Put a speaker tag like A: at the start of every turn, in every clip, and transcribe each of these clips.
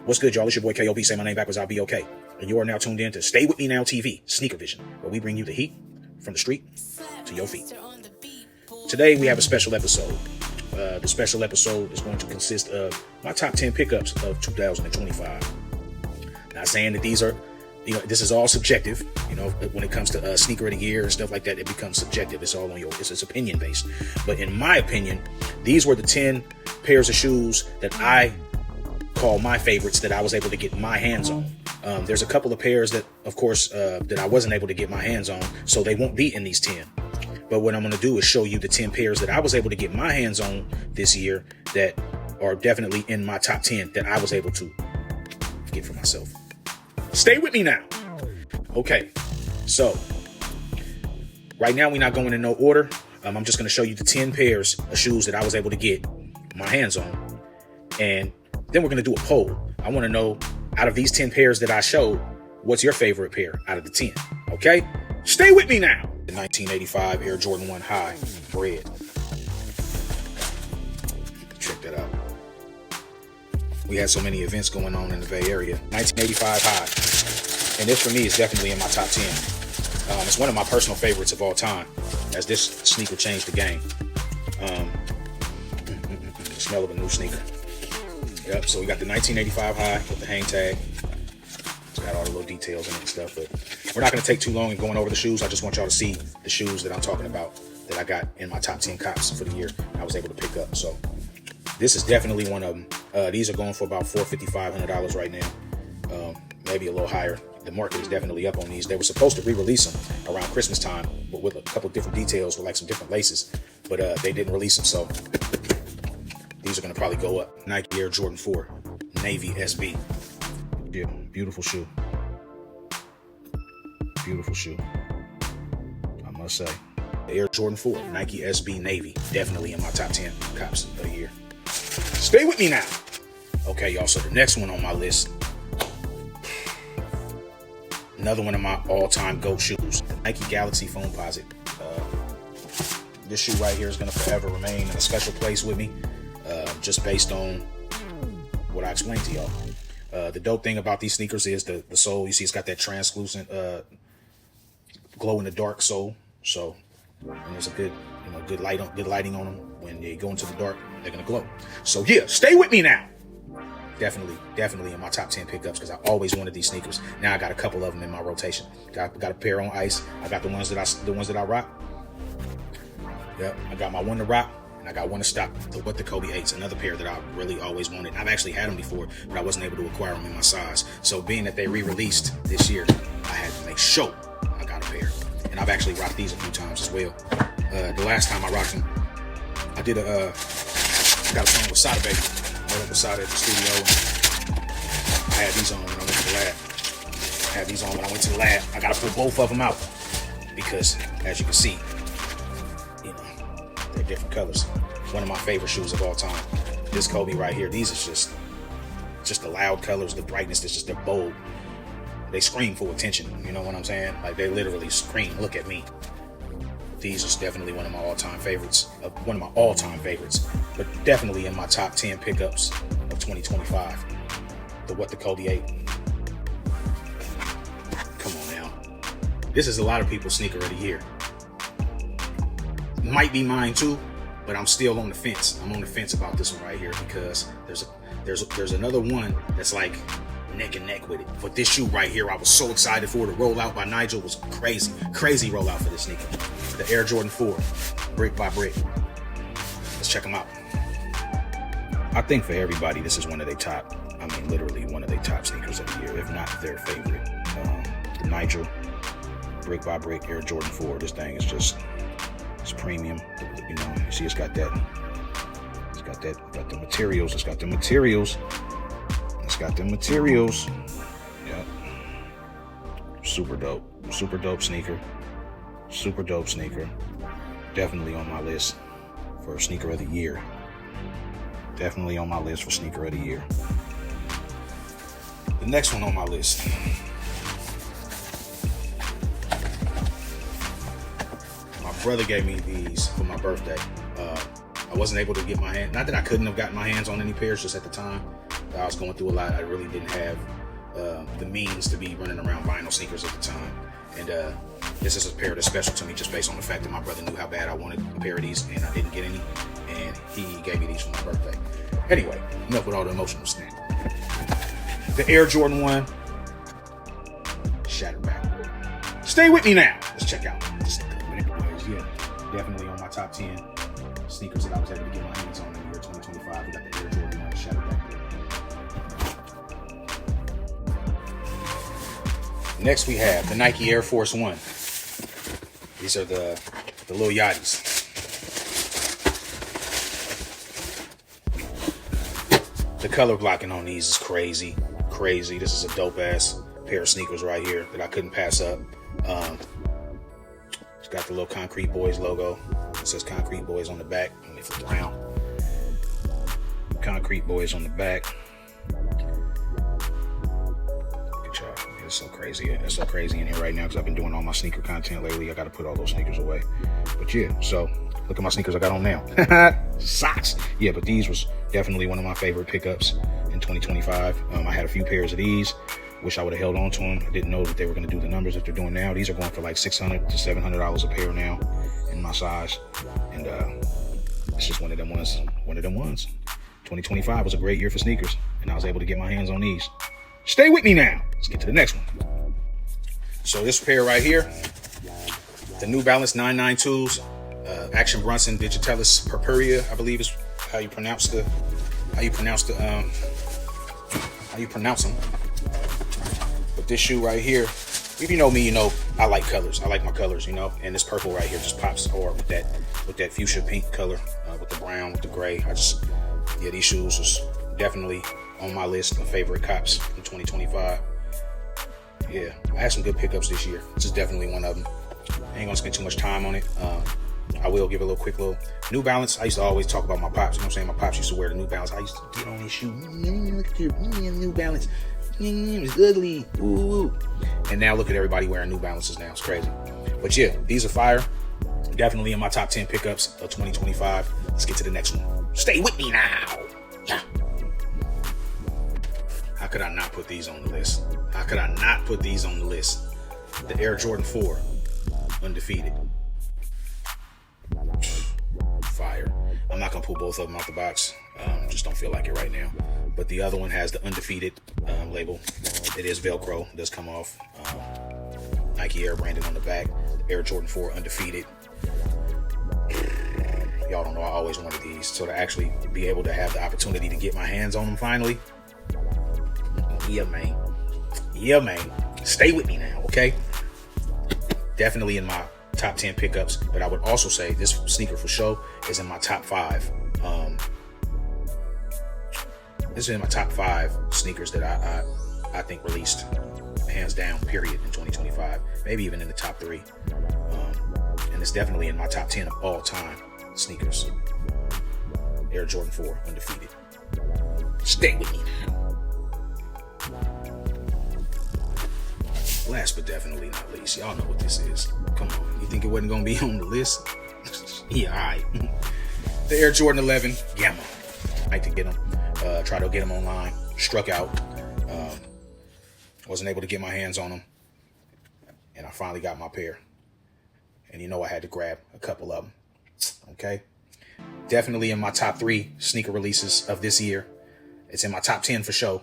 A: What's good, y'all? It's your boy K.O.B. Say my name backwards, I'll be okay. And you are now tuned in to Stay With Me Now TV, Sneakervision, where we bring you the heat from the street to your feet. Today, we have a special episode. The special episode is going to consist of my top 10 pickups of 2025. Not saying that these are, this is all subjective. When it comes to sneaker of the year and stuff like that, it becomes subjective. It's all on it's opinion based. But in my opinion, these were the 10 pairs of shoes that I call my favorites that I was able to get my hands on. There's a couple of pairs that, of course, that I wasn't able to get my hands on, so they won't be in these 10. But what I'm going to do is show you the 10 pairs that I was able to get my hands on this year that are definitely in my top 10 that I was able to get for myself. Stay with me now. Okay, so right now we're not going in no order. I'm just going to show you the 10 pairs of shoes that I was able to get my hands on. And then we're going to do a poll. I want to know, out of these 10 pairs that I showed, what's your favorite pair out of the 10? Okay? Stay with me now. The 1985 Air Jordan 1 High Red. Check that out. We had so many events going on in the Bay Area. 1985 High. And this for me is definitely in my top 10. It's one of my personal favorites of all time, as this sneaker changed the game. The smell of a new sneaker. Yep, so we got the 1985 High with the hang tag. It's got all the little details in it and stuff, but we're not going to take too long in going over the shoes. I just want y'all to see the shoes that I'm talking about that I got in my top 10 cops for the year I was able to pick up. So this is definitely one of them. These are going for about $450, $500 right now, maybe a little higher. The market is definitely up on these. They were supposed to re-release them around Christmas time, but with a couple different details, with like some different laces, but they didn't release them, so these are going to probably go up. Nike Air Jordan 4 Navy SB. Yeah, beautiful shoe. Beautiful shoe, I must say. The Air Jordan 4 Nike SB Navy, definitely in my top 10 cops of the year. Stay with me now. Okay, y'all, so the next one on my list, another one of my all-time GOAT shoes, the Nike Galaxy Foamposite. This shoe right here is going to forever remain in a special place with me, just based on what I explained to y'all. The dope thing about these sneakers is the sole. You see, it's got that translucent, glow in the dark sole. So, and there's a good lighting on them. When they go into the dark, they're gonna glow. So yeah, stay with me now. Definitely in my top 10 pickups, because I always wanted these sneakers. Now I got a couple of them in my rotation. Got a pair on ice. I got the ones that I rock. Yep, I got my one to rock. I got one to stock, the K.O.B. 8s, another pair that I really always wanted. I've actually had them before, but I wasn't able to acquire them in my size. So being that they re-released this year, I had to make sure I got a pair. And I've actually rocked these a few times as well. The last time I rocked them, I got a song with Sada Baby. I met up with Sada at the studio. I had these on when I went to the lab. I got to put both of them out because, as you can see, they're different colors. One of my favorite shoes of all time. This K.O.B. right here. These are just the loud colors, the brightness. They're bold. They scream for attention. You know what I'm saying? Like, they literally scream, look at me. These are definitely one of my all-time favorites. But definitely in my top 10 pickups of 2025. The K.O.B. 8. Come on now. This is a lot of people's sneaker of the year. Might be mine too, but I'm still on the fence. I'm on the fence about this one right here because there's another one that's like neck and neck with it. But this shoe right here, I was so excited for. The rollout by Nigel was crazy rollout for this sneaker. The Air Jordan 4, brick by brick. Let's check them out. I think for everybody, this is one of their top, literally one of their top sneakers of the year, if not their favorite. The Nigel, brick by brick Air Jordan 4. This thing is just, it's premium. You see, it's got the materials. It's got the materials. Yep. Super dope sneaker. Definitely on my list for sneaker of the year. The next one on my list. My brother gave me these for my birthday. I wasn't able to get my hand, not that I couldn't have gotten my hands on any pairs just at the time. I was going through a lot. I really didn't have the means to be running around buying no sneakers at the time. And this is a pair that's special to me just based on the fact that my brother knew how bad I wanted a pair of these and I didn't get any. And he gave me these for my birthday. Anyway, enough with all the emotional snap. The Air Jordan 1 Shattered back. Stay with me now. Let's check out this. Yeah, definitely on my top 10 sneakers that I was able to get my hands on in the year 2025. We got the Air Jordan 1 Shattered back. Next, we have the Nike Air Force One. These are the Lil Yachty's. The color blocking on these is crazy. This is a dope ass pair of sneakers right here that I couldn't pass up. It's got the little Concrete Boys logo. It says Concrete Boys on the back. Let me flip around. Concrete Boys on the back. It's so crazy. It's so crazy in here right now because I've been doing all my sneaker content lately. I got to put all those sneakers away. But yeah, so look at my sneakers I got on now. Socks. Yeah, but these was definitely one of my favorite pickups in 2025. I had a few pairs of these. Wish I would have held on to them. I didn't know that they were going to do the numbers that they're doing now. These are going for like $600 to $700 a pair now in my size. And it's just one of them ones. 2025 was a great year for sneakers. And I was able to get my hands on these. Stay with me now. Let's get to the next one. So this pair right here, the New Balance 992s, Action Bronson Digitalis Purpurea, I believe is how you pronounce them. But this shoe right here, if you know me, you know I like colors. I like my colors, you know. And this purple right here just pops hard with that fuchsia pink color, with the brown, with the gray. These shoes was definitely on my list of favorite cops in 2025. Yeah, I had some good pickups this year. This is definitely one of them. I ain't gonna spend too much time on it. I will give a quick little New Balance. I used to always talk about my pops. You know what I'm saying? My pops used to wear the New Balance. I used to get on this shoe. Look at your New Balance. It's ugly. Ooh. And now look at everybody wearing New Balances now. It's crazy. But yeah, these are fire. Definitely in my top 10 pickups of 2025. Let's get to the next one. Stay with me now. Yeah. How could I not put these on the list? The Air Jordan 4 Undefeated. Fire. I'm not going to pull both of them out the box. Just don't feel like it right now. But the other one has the Undefeated label. It is Velcro. It does come off. Nike Air branded on the back. The Air Jordan 4 Undefeated. Y'all don't know I always wanted these. So to actually be able to have the opportunity to get my hands on them finally. Yeah, man. Stay with me now, okay? Definitely in my top 10 pickups, but I would also say this sneaker for sure is in my top 5. This is in my top 5 sneakers that I think released hands down, period, in 2025. Maybe even in the top 3. And it's definitely in my top 10 of all time sneakers. Air Jordan 4 Undefeated. Stay with me now. Last but definitely not least, y'all know what this is. Come on, you think it wasn't gonna be on the list? Yeah, all right. The Air Jordan 11 Gamma. I like to get them. Try to get them online. Struck out. Wasn't able to get my hands on them, and I finally got my pair. And you know I had to grab a couple of them. Okay. Definitely in my top 3 sneaker releases of this year. It's in my top 10 for sure,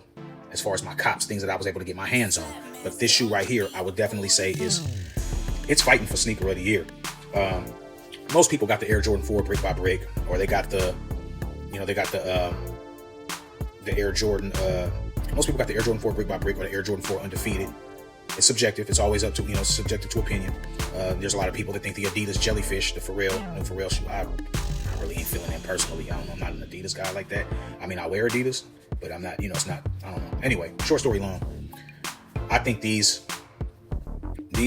A: as far as my cops, things that I was able to get my hands on. But this shoe right here, I would definitely say it's fighting for sneaker of the year. Most people got the Air Jordan 4 brick by brick, or they got the Air Jordan. Most people got the Air Jordan 4 brick by brick or the Air Jordan 4 Undefeated. It's subjective. It's always up to, subjective to opinion. There's a lot of people that think the Adidas Jellyfish, the new Pharrell shoe, I really ain't feeling it personally. I don't know. I'm not an Adidas guy like that. I mean, I wear Adidas, but I'm not, it's not, I don't know. Anyway, short story long. I think these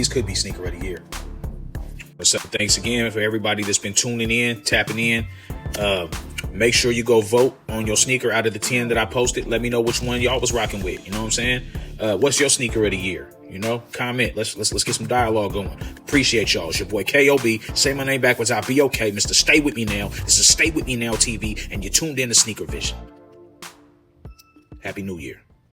A: could be sneaker of the year. So thanks again for everybody that's been tuning in, tapping in. Make sure you go vote on your sneaker out of the 10 that I posted. Let me know which one y'all was rocking with. You know what I'm saying? What's your sneaker of the year? Comment. Let's get some dialogue going. Appreciate y'all. It's your boy K.O.B. Say my name backwards. I'll be okay. Mr. Stay With Me Now. This is Stay With Me Now TV, and you're tuned in to Sneakervision. Happy New Year.